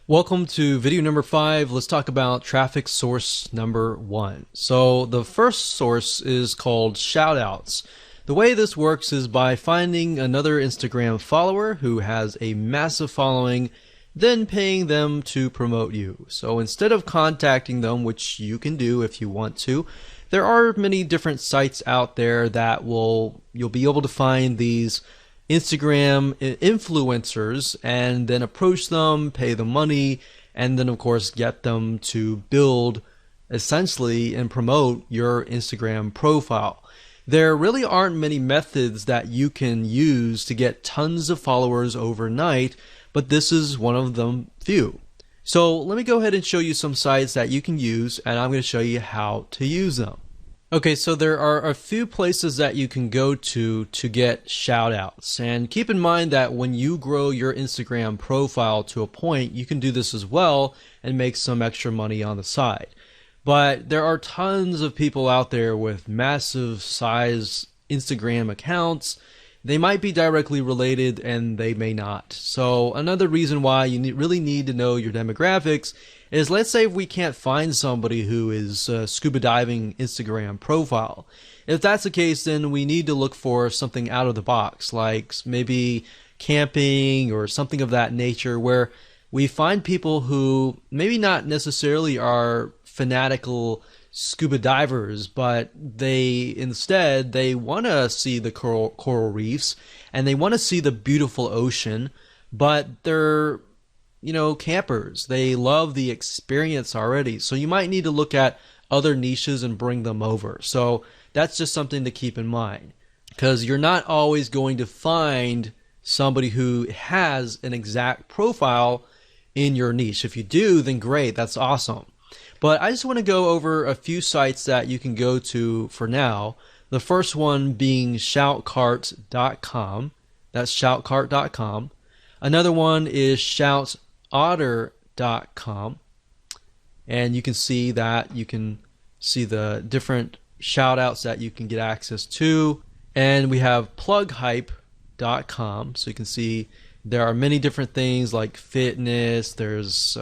Welcome to video number 5. Let's talk about traffic source number 1. So the first source is called shoutouts. The way this works is by finding another Instagram follower who has a massive following, then paying them to promote you. So instead of contacting them, which you can do if you want to, there are many different sites out there that you'll be able to find these Instagram influencers and then approach them, pay them money, and then of course get them to build essentially and promote your Instagram profile. There really aren't many methods that you can use to get tons of followers overnight, but this is one of them few. So let me go ahead and show you some sites that you can use, and I'm going to show you how to use them. Okay, so there are a few places that you can go to get shoutouts. And keep in mind that when you grow your Instagram profile to a point, you can do this as well and make some extra money on the side. But there are tons of people out there with massive size Instagram accounts. They might be directly related and they may not. So another reason why you really need to know your demographics is, let's say we can't find somebody who is scuba diving Instagram profile. If that's the case, then we need to look for something out of the box, like maybe camping or something of that nature, where we find people who maybe not necessarily are fanatical scuba divers, but they want to see the coral reefs and they want to see the beautiful ocean, but they're campers. They love the experience already. So you might need to look at other niches and bring them over. So that's just something to keep in mind, because you're not always going to find somebody who has an exact profile in your niche. If you do, then great, that's awesome. But I just want to go over a few sites that you can go to for now. The first one being shoutcart.com. That's shoutcart.com. Another one is shoutotter.com. And you can see the different shoutouts that you can get access to. And we have plughype.com. So you can see there are many different things like fitness, there's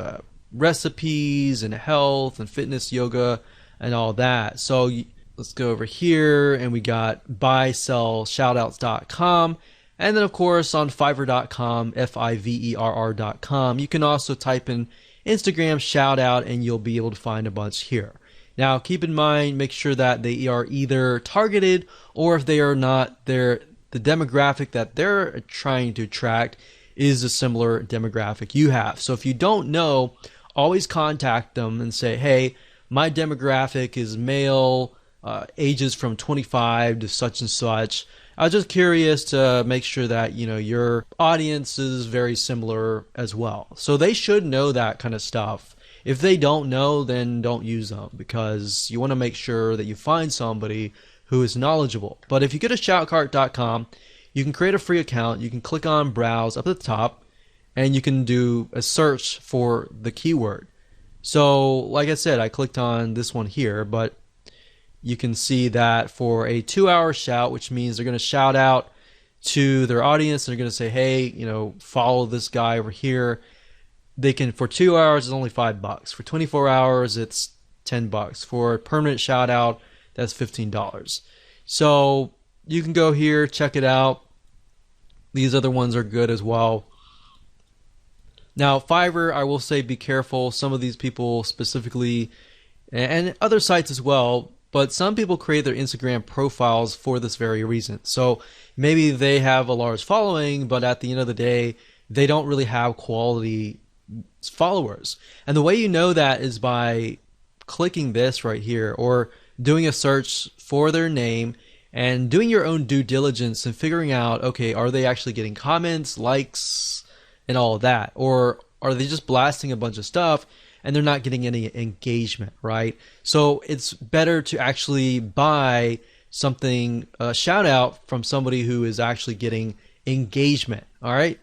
recipes and health and fitness, yoga, and all that. So let's go over here and we got buysellshoutouts.com. And then of course on fiverr.com, fiverr.com, you can also type in Instagram shoutout and you'll be able to find a bunch here. Now keep in mind, make sure that they are either targeted, or if they are not, the demographic that they're trying to attract is a similar demographic you have. So if you don't know, always contact them and say, hey, my demographic is male, ages from 25 to such and such. I was just curious to make sure that your audience is very similar as well. So they should know that kind of stuff. If they don't know, then don't use them, because you want to make sure that you find somebody who is knowledgeable. But if you go to shoutcart.com, you can create a free account. You can click on browse up at the top, and you can do a search for the keyword. So like I said, I clicked on this one here, but you can see that for a 2-hour shout, which means they're going to shout out to their audience. They're going to say, hey, follow this guy over here. They can, for 2 hours, it's only $5. For 24 hours, it's $10. For a permanent shout out, that's $15. So you can go here, check it out. These other ones are good as well. Now, Fiverr, I will say be careful. Some of these people specifically, and other sites as well, but some people create their Instagram profiles for this very reason. So maybe they have a large following, but at the end of the day, they don't really have quality followers. And the way you know that is by clicking this right here, or doing a search for their name and doing your own due diligence and figuring out, okay, are they actually getting comments, likes, and all of that, or are they just blasting a bunch of stuff and they're not getting any engagement, right? So it's better to actually buy something, a shout out from somebody who is actually getting engagement. All right,